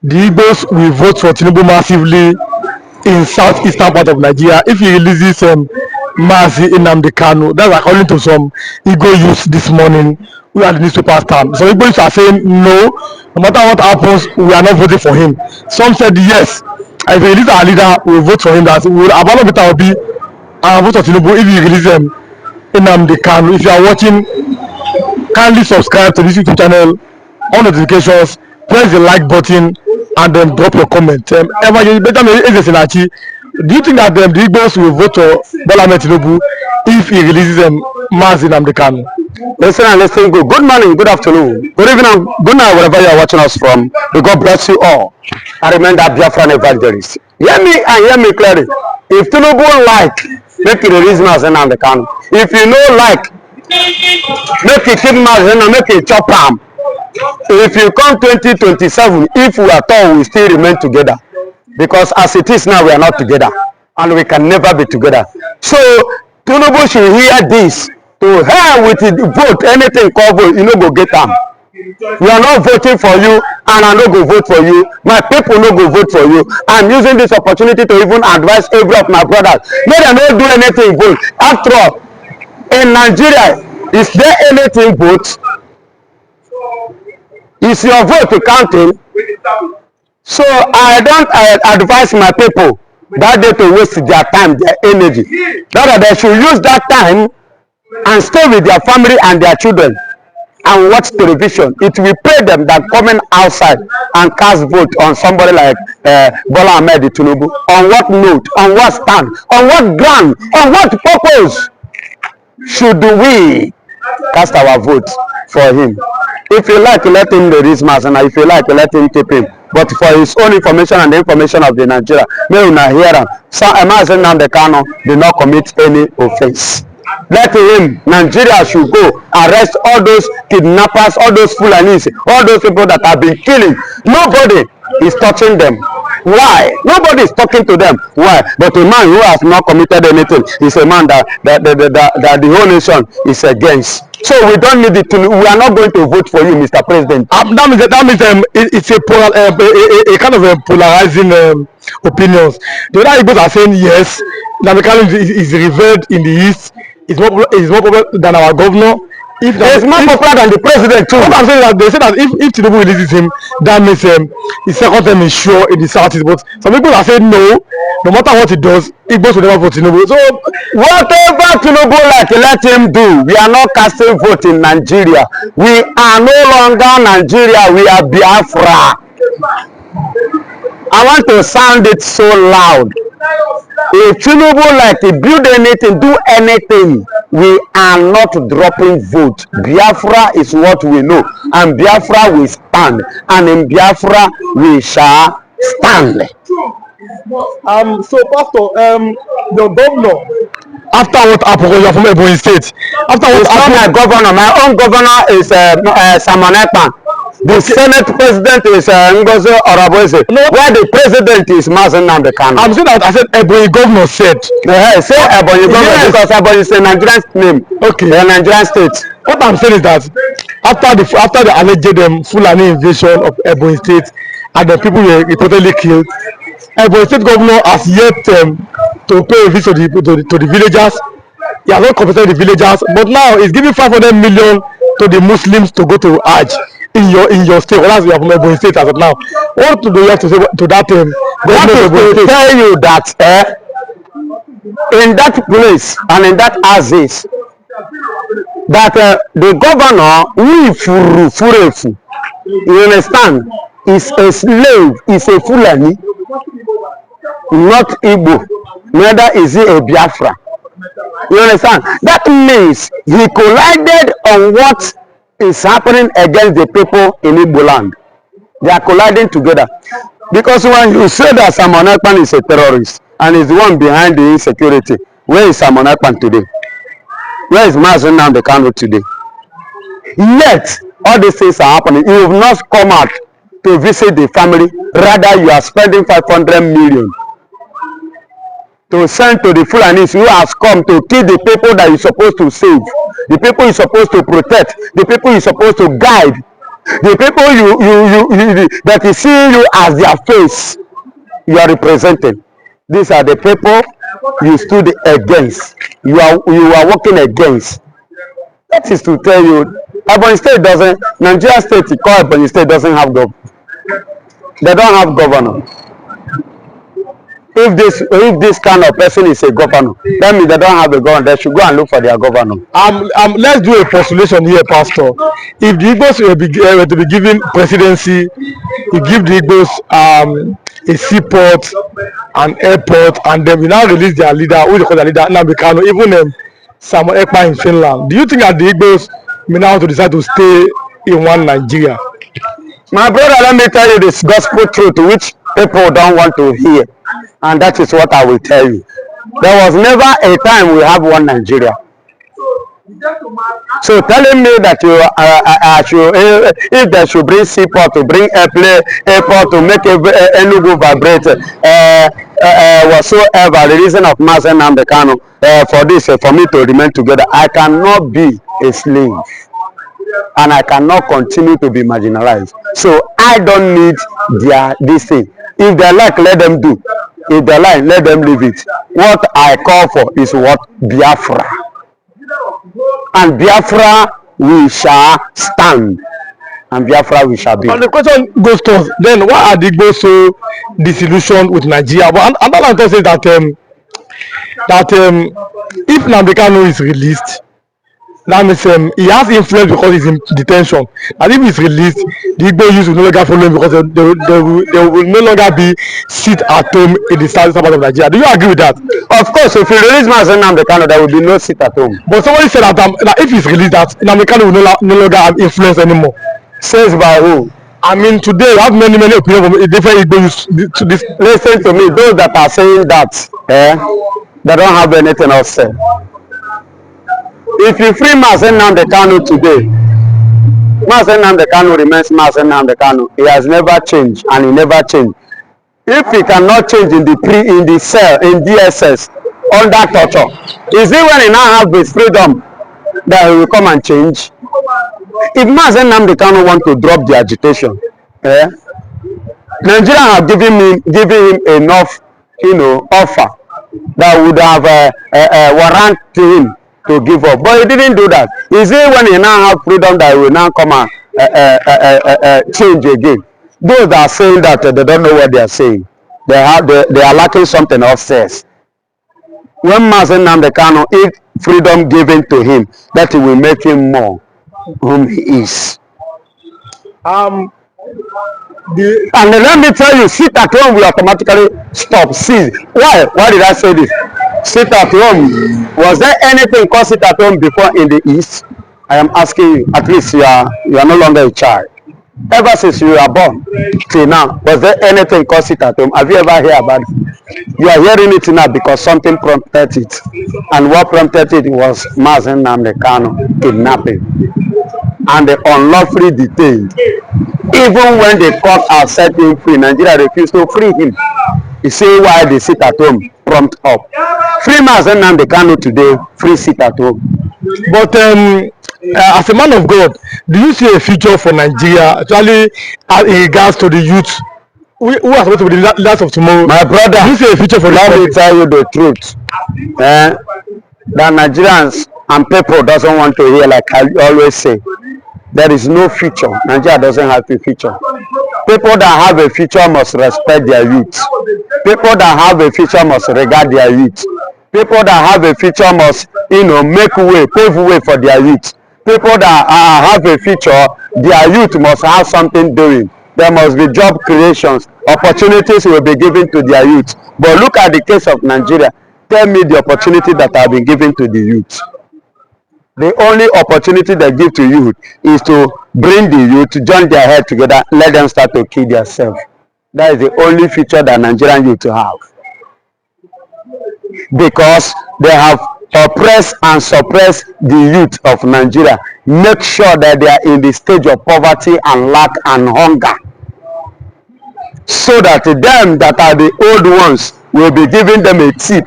the Igbos will vote for Tinubu massively in southeastern part of Nigeria if he releases Mazi Nnamdi Kanu. That's according to some Igbo youths this morning who are the newspaper stand. Some Igbo youths are saying no, no matter what happens, we are not voting for him. Some said yes. If he releases our leader, we will vote for him. That we will abandon Peter Obi and vote for Tinubu if he releases Nnamdi Kanu. If you are watching, kindly subscribe to this YouTube channel, on notifications, press the like button, and then drop your comment. Do you think that the Igbos will vote for Bola Ahmed Tinubu if he releases Mazi Nnamdi Kanu? Listen and listen good. Good morning, good afternoon, good evening, good night, wherever you are watching us from. May God bless you all. I remember Biafran evangelist. Hear me and hear me clearly. If Tinubu like, make it release Mazi Nnamdi Kanu. If you know like, make it keep Mazi Nnamdi, make it chop am. If you come 2027, if we at all we still remain together, because as it is now we are not together and we can never be together. So Tinubu should hear this. To hell with the vote, anything called vote, you no go get am. We are not voting for you and I no go vote for you. My people no go vote for you. I'm using this opportunity to even advise every of my brothers. May they not do anything vote. After all, in Nigeria, is there anything vote? Is your vote counting? So I don't advise my people that day to waste their time, their energy. Rather, they should use that time and stay with their family and their children and watch television. It will pay them than coming outside and cast vote on somebody like Bola Ahmed Tinubu. On what note? On what stand? On what ground? On what purpose should we cast our vote for him? If you like, let him release Mazi, and if you like, let him keep him. But for his own information and the information of the Nigeria, may una hear am. So Mazi Nnamdi Kanu did not commit any offense. Let him, Nigeria should go arrest all those kidnappers, all those Fulanis, all those people that have been killing. Nobody is touching them. Why? Nobody is talking to them. Why? But a man who has not committed anything is a man that the whole nation is against. So we don't need it to. We are not going to vote for you, Mr. President. That means it's a kind of polarizing opinions. The other Igbos are saying yes, Nnamdi Kanu is revered in the East. Is more popular than our governor. If is more popular than the president too. What I'm saying is that they say that if Tinubu releases him, that means his second term is sure in the Southeast. But some people are saying no matter what he does, Igbos will never vote Tinubu. So whatever Tinubu like, let him do. We are not casting vote in Nigeria. We are no longer Nigeria. We are Biafra. I want to sound it so loud. If Tinubu like to build anything, do anything, we are not dropping vote. Biafra is what we know, and Biafra will stand, and in Biafra we shall stand. So Pastor, the governor, after what happened, you are from Ebonyi State. After what happened, my governor, my own governor is Simon Ekpan. The Senate president is Ngozi Oraboeze. No. Where the president is Mazi Nnamdi Kanu. I'm saying that I said Ebonyi governor said. Say Ebonyi governor, yes. Because Ebonyi is a Nigerian name. Okay. A Nigerian state. What I'm saying is that after the alleged Fulani invasion of Ebonyi State and the people were reportedly killed, Ebonyi State governor has yet to pay a visit to the villagers. He has not compensated the villagers, but now he's giving 500 million to the Muslims to go to Hajj in your state. Well, you are from Ebonyi State as of now. What do you have to say to that? I want to tell you that in that place and in that Aziz, that the governor, you understand, is a slave, is a Fulani, not Igbo, neither is he a Biafra. You understand? That means he collided on what is happening against the people in Igbo land. They are colliding together. Because when you say that Simon Ekpan is a terrorist and is the one behind the insecurity, where is Simon Ekpan today? Where is Mazi Nnamdi Kanu today? Yet, all these things are happening. You have not come out to visit the family. Rather, you are spending 500 million to send to the Fulanis who has come to kill the people that you're supposed to save, the people you're supposed to protect, the people you're supposed to guide. The people that is seeing you as their face, you are representing. These are the people you stood against. You are working against. That is to tell you, Ebonyi State doesn't. Nigeria State, called Ebonyi State, doesn't have governor. They don't have governor. If this kind of person is a governor, that means they don't have a governor. They should go and look for their governor. Let's do a postulation here, Pastor. If the Igbos were to be given presidency, you give the Igbos a seaport, an airport, and then we now release their leader, who they call their leader, Nnamdi Kanu, even Samuel Ekpa in Finland. Do you think that the Igbos may now to decide to stay in one Nigeria? My brother, let me tell you this gospel truth which people don't want to hear, and that is what I will tell you. There was never a time we have one Nigeria. So telling me that if they should bring seaport, to bring airport, to make Enugu vibrate, whatsoever the reason of Mazen Nnamdi Kanu for this, for me to remain together, I cannot be a slave. And I cannot continue to be marginalized. So I don't need this thing. If they like, let them do. If they like, let them leave it. What I call for is what? Biafra. And Biafra we shall stand. And Biafra we shall be. And the question goes to us, then why are the Igbos so disillusioned with Nigeria? But another thing is that if Nnamdi Kanu is released, that means he has influence because he's in detention. And if he's released, the Igbo youth will no longer follow him because they will no longer be sit at home in the southern part of Nigeria. Do you agree with that? Of course, if you release Mazen Nnamdi Kanu, there will be no sit at home. But somebody said that if he's released, that Nnamdi Kanu will no longer have influence anymore. Says by who? I mean, today we have many opinions from different Igbo youths to this. Listen to me, those that are saying that, they don't have anything else to say. If you free Mazen Nnamdi Kanu today, Mazen Nnamdi Kanu remains Mazen Nnamdi Kanu. He has never changed, and he never changed. If he cannot change in the cell, in DSS, under torture, is it when he now have his freedom that he will come and change? If Mazen Nnamdi Kanu want to drop the agitation, Nigeria have given him enough, offer that would have warrant him to give up, but he didn't do that. Is it when he now have freedom that he will now come and change again? Those that are saying that they don't know what they are saying. They are lacking something upstairs. When Mazen Nnamdi Kanu, if freedom given to him, that will make him more whom he is. And let me tell you, sit at home will automatically stop. See, why did I say this? Sit at home. Was there anything called sit at home before in the East? I am asking you. At least you are no longer a child. Ever since you were born till now, was there anything called sit at home? Have you ever heard about it? You are hearing it now because something prompted it, and what prompted it was Mazen Nnamdi Kanu kidnapping and the unlawfully detained. Even when the court has set him free, Nigeria refused to free him. You see why they sit at home prompt up. Free Mazen Nnamdi Kanu today, free sit at home. But as a man of God, do you see a future for Nigeria, actually, in regards to the youth who are supposed to be the leaders of tomorrow? My brother, do you see a future for let me tell you the truth. That Nigerians and people doesn't want to hear, like I always say. There is no future. Nigeria doesn't have a future. People that have a future must respect their youth. People that have a future must regard their youth. People that have a future must, make way, pave way for their youth. People that have a future, their youth must have something doing. There must be job creations. Opportunities will be given to their youth. But look at the case of Nigeria. Tell me the opportunity that have been given to the youth. The only opportunity they give to youth is to bring the youth to join their head together, let them start to kill themselves. That is the only future that Nigerian youth have. Because they have oppressed and suppressed the youth of Nigeria. Make sure that they are in the stage of poverty and lack and hunger. So that them that are the old ones will be giving them a tip.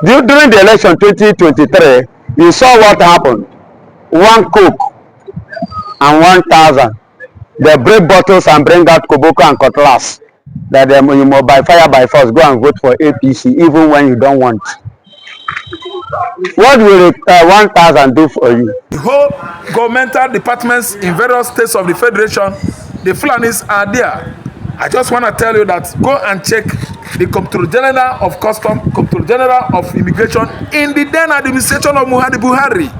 During the election 2023, you saw what happened. One cook and 1,000. They break bottles and bring out koboko and cutlass. That you must by fire by force go and vote for APC even when you don't want. What will 1,000 do for you? The whole governmental departments in various states of the federation, the Fulanis are there. I just want to tell you that go and check the Comptroller General of Custom, Comptroller General of Immigration in the then administration of Muhammadu Buhari.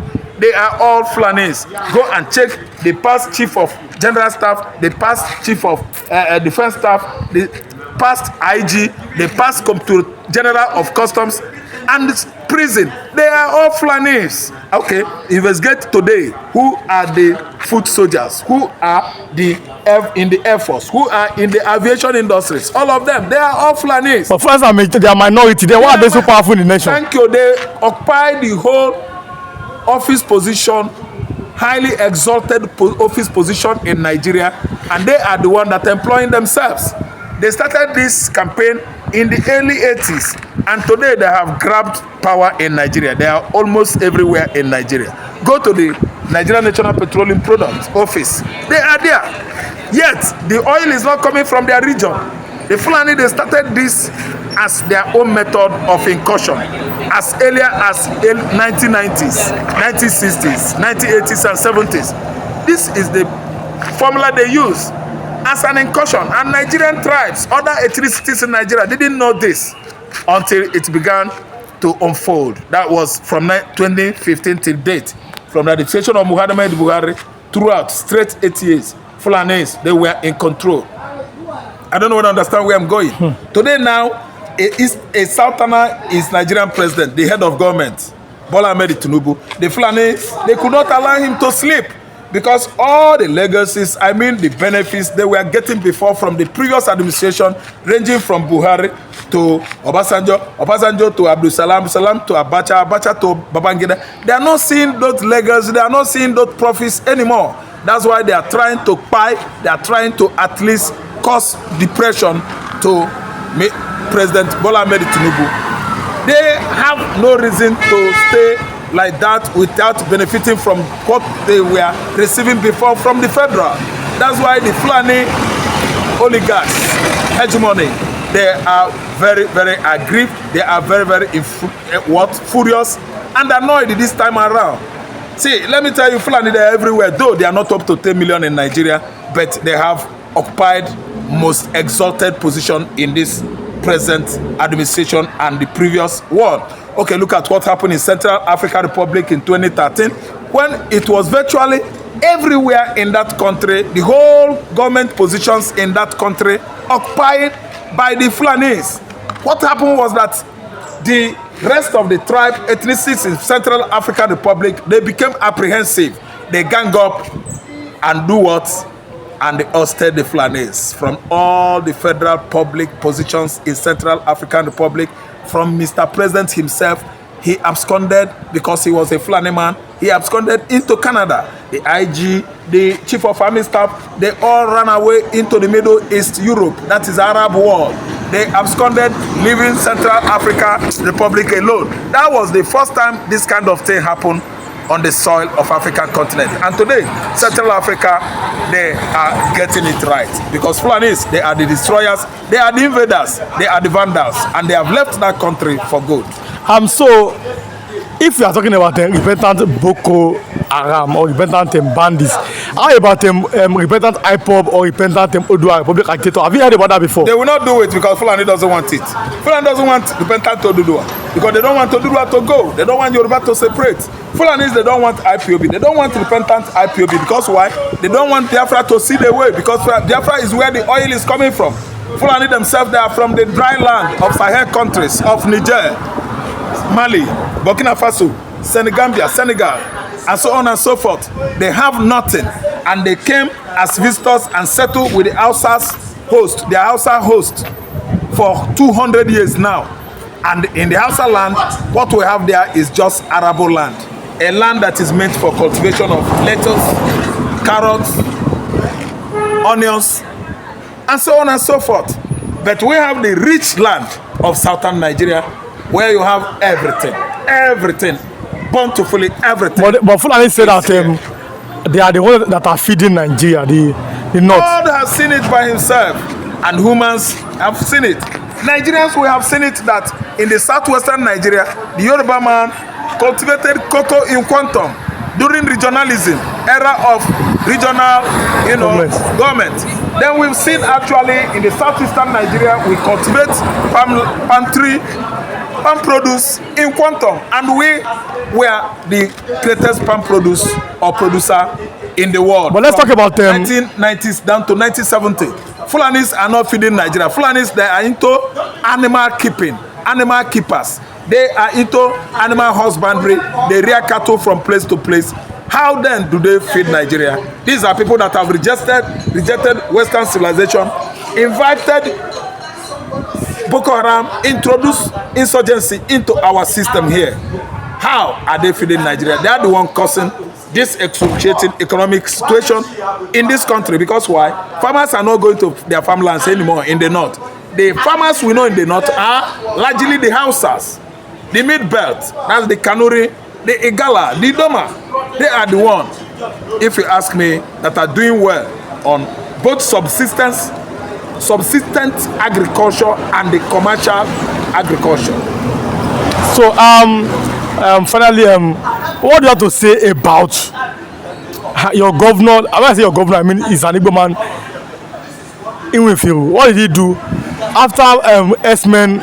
They are all Fulanis. Go and check the past chief of general staff, the past chief of defense staff, the past IG, the past Comptroller General of Customs, and prison. They are all Fulanis. Okay, investigate today who are the foot soldiers, who are in the Air Force, who are in the aviation industries. All of them, they are all Fulanis. But first, they are minority. They are so powerful in the nation. Thank you. They occupy the whole office position, highly exalted office position in Nigeria, and they are the one that employing themselves. They started this campaign in the early 80s, and today they have grabbed power in Nigeria. They are almost everywhere in Nigeria. Go to the Nigerian National Petroleum Products Office. They are there. Yet, the oil is not coming from their region. The Fulani, they started this as their own method of incursion as earlier as 1990s, 1960s, 1980s, and 70s. This is the formula they use as an incursion, and Nigerian tribes, other ethnicities in Nigeria didn't know this until it began to unfold. That was from 2015 till date. From the administration of Muhammadu Buhari throughout straight 8 years, Fulanis, they were in control. I don't know whether you understand where I'm going. Today now, a Southerner is Nigerian president, the head of government, Bola Ahmed Tinubu. The Fulanis, they could not allow him to sleep, because all the legacies, I mean the benefits they were getting before from the previous administration, ranging from Buhari to Obasanjo to Abdul Salam to Abacha to Babangida, they are not seeing those legacies, they are not seeing those profits anymore. That's why they are trying to buy, they are trying to at least cause depression to President Bola Ahmed Tinubu. They have no reason to stay like that without benefiting from what they were receiving before from the federal. That's why the Fulani oligarchs, hegemony, they are very, very aggrieved. They are very, very furious and annoyed this time around. See, let me tell you, Fulani, they are everywhere. Though they are not up to 10 million in Nigeria, but they have occupied most exalted position in this present administration and the previous one. Okay, look at what happened in Central African Republic in 2013, when it was virtually everywhere in that country, the whole government positions in that country occupied by the Fulanis. What happened was that the rest of the tribe ethnicities in Central African Republic, they became apprehensive. They gang up and do what? And they ousted the Fulanis from all the federal public positions in Central African Republic. From Mr. President himself, he absconded because he was a Fulani man. He absconded into Canada. The IG, the Chief of Army Staff, they all ran away into the Middle East, Europe. That is Arab world. They absconded, leaving Central Africa Republic alone. That was the first time this kind of thing happened on the soil of African continent. And today, Central Africa, they are getting it right. Because Fulanis, they are the destroyers, they are the invaders, they are the vandals, and they have left that country for good. So, if you are talking about repentant Boko Haram or repentant bandits, how about repentant IPOB or repentant Odua Republic agitator? Have you heard about that before? They will not do it because Fulani doesn't want it. Fulani doesn't want repentant Odua because they don't want Odua to go. They don't want Yoruba to separate. Fulanis, they don't want IPOB. They don't want repentant IPOB because why? They don't want Biafra to see the way, because Biafra is where the oil is coming from. Fulani themselves, they are from the dry land of Sahel countries, of Niger, Mali, Burkina Faso, Senegal, and so on and so forth. They have nothing, and they came as visitors and settled with the Hausa's host, their Hausa host, for 200 years now. And in the Hausa land, what we have there is just arable land, a land that is meant for cultivation of lettuce, carrots, onions, and so on and so forth. But we have the rich land of southern Nigeria, where you have everything, bountifully everything. But Fulani said that they are the ones that are feeding Nigeria, the North. God has seen it by himself, and humans have seen it. Nigerians, we have seen it that in the southwestern Nigeria, the Yoruba man cultivated cocoa in quantum during regionalism, era of regional, government. Then we've seen actually in the southeastern Nigeria, we cultivate palm tree, palm produce in quantum, and we were the greatest palm produce or producer in the world. But let's talk about 1990s down to 1970. Fulanis are not feeding Nigeria. Fulanis, they are into animal keeping, animal keepers. They are into animal husbandry. They rear cattle from place to place. How then do they feed Nigeria? These are people that have rejected Western civilization, invited Boko Haram, introduced insurgency into our system here. How are they feeding Nigeria? They are the one causing this excruciating economic situation in this country. Because why? Farmers are not going to their farmlands anymore in the north. The farmers we know in the north are largely the Hausas, the mid belt, that's the Kanuri, the Igala, the Doma. They are the ones, if you ask me, that are doing well on both subsistent agriculture and the commercial agriculture. So finally, what do you have to say about your governor? When I say your governor, I mean he's an Igbo man in Wifiru. What did he do after S-men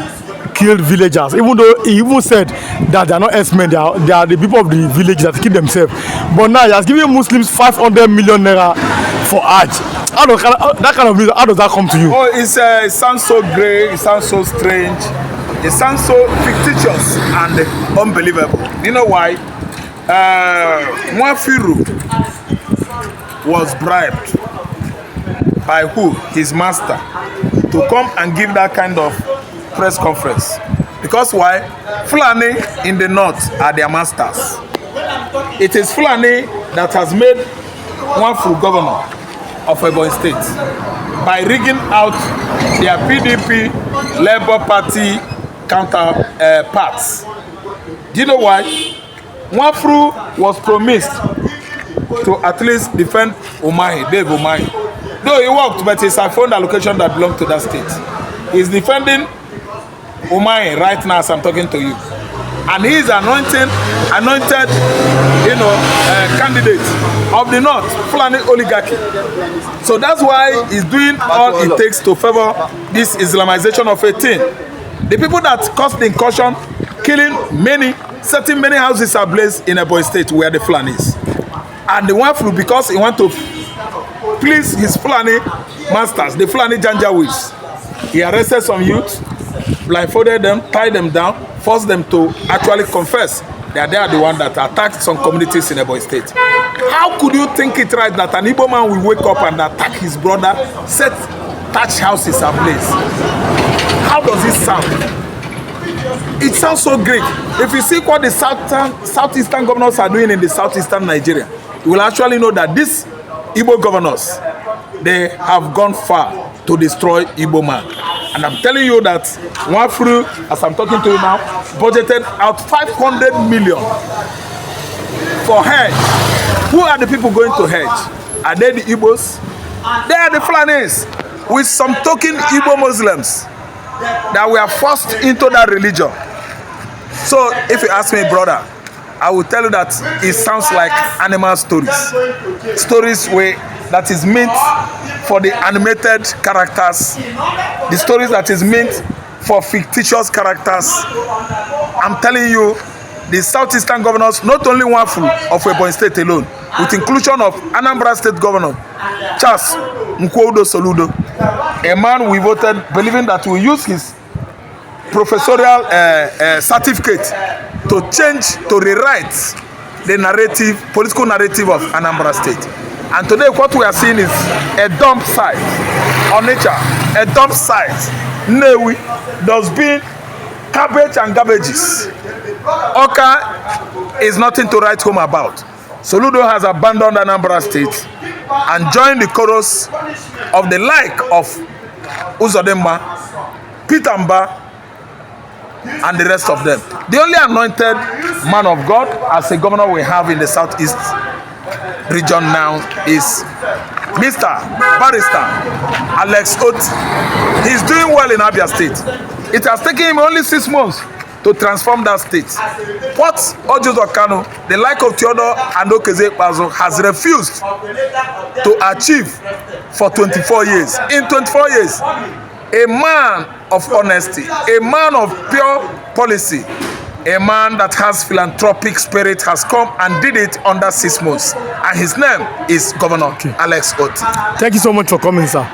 killed villagers? Even though he even said that they are not S-men, they are the people of the village that kill themselves. But now he has given Muslims 500 million naira for Hajj. That kind of news, how does that come to you? Oh, it sounds so great, it sounds so strange, it sounds so fictitious and unbelievable. You know why? Mwafiru was bribed by who? His master, to come and give that kind of press conference. Because why? Fulani in the north are their masters. It is Fulani that has made Mwafiru governor of Ebonyi State by rigging out their PDP Labour Party counterparts. Do you know why? Mwafiru was promised to at least defend Dave Umahi. Though he worked, but it's a fund allocation that belonged to that state. He's defending Umahi right now as I'm talking to you. And he is anointed, candidate of the North, Fulani oligarchy. So that's why he's doing all it takes to favor this Islamization of a thing. The people that caused the incursion, killing setting many houses ablaze in Ebonyi State were the Fulanis. And the one flew because he want to please his Fulani masters, the Fulani Janjaweeds. He arrested some youths, blindfolded them, tied them down, forced them to actually confess that they are the one that attacked some communities in Ebonyi State. How could you think it right that an Igbo man will wake up and attack his brother, set thatched houses ablaze? How does it sound? It sounds so great. If you see what the southeastern governors are doing in the southeastern Nigeria, you will actually know that these Igbo governors, they have gone far to destroy Igbo man. And I'm telling you that Mwafiru, as I'm talking to you now, budgeted out 500 million for Hajj. Who are the people going to Hajj? Are they the Igbos? They are the Fulanis, with some token Igbo Muslims that were forced into that religion. So if you ask me, brother, I will tell you that it sounds like animal stories. Stories that is meant for the animated characters. The stories that is meant for fictitious characters. I'm telling you, the southeastern governors, not only Mwafiru of Ebonyi State alone, with inclusion of Anambra State Governor Charles Mkwodo Soludo, a man we voted believing that we use his professorial certificate to rewrite the political narrative of Anambra State. And today what we are seeing is a dump site on nature, a dump site, Newi, dustbin, cabbage and garbages. Oka is nothing to write home about. Soludo has abandoned Anambra State and joined the chorus of the like of Uzodimma, Pitamba, and the rest of them. The only anointed man of God as a governor we have in the southeast region now is Mr. Barrister Alex Oti. He's doing well in Abia State. It has taken him only 6 months to transform that state. What Ojozo Kanu, the like of Theodore and Okeze Bazo, has refused to achieve for 24 years. In 24 years, a man of honesty, a man of pure policy, a man that has philanthropic spirit has come and did it under 6 months. And his name is Governor Alex Oti. Thank you so much for coming, sir.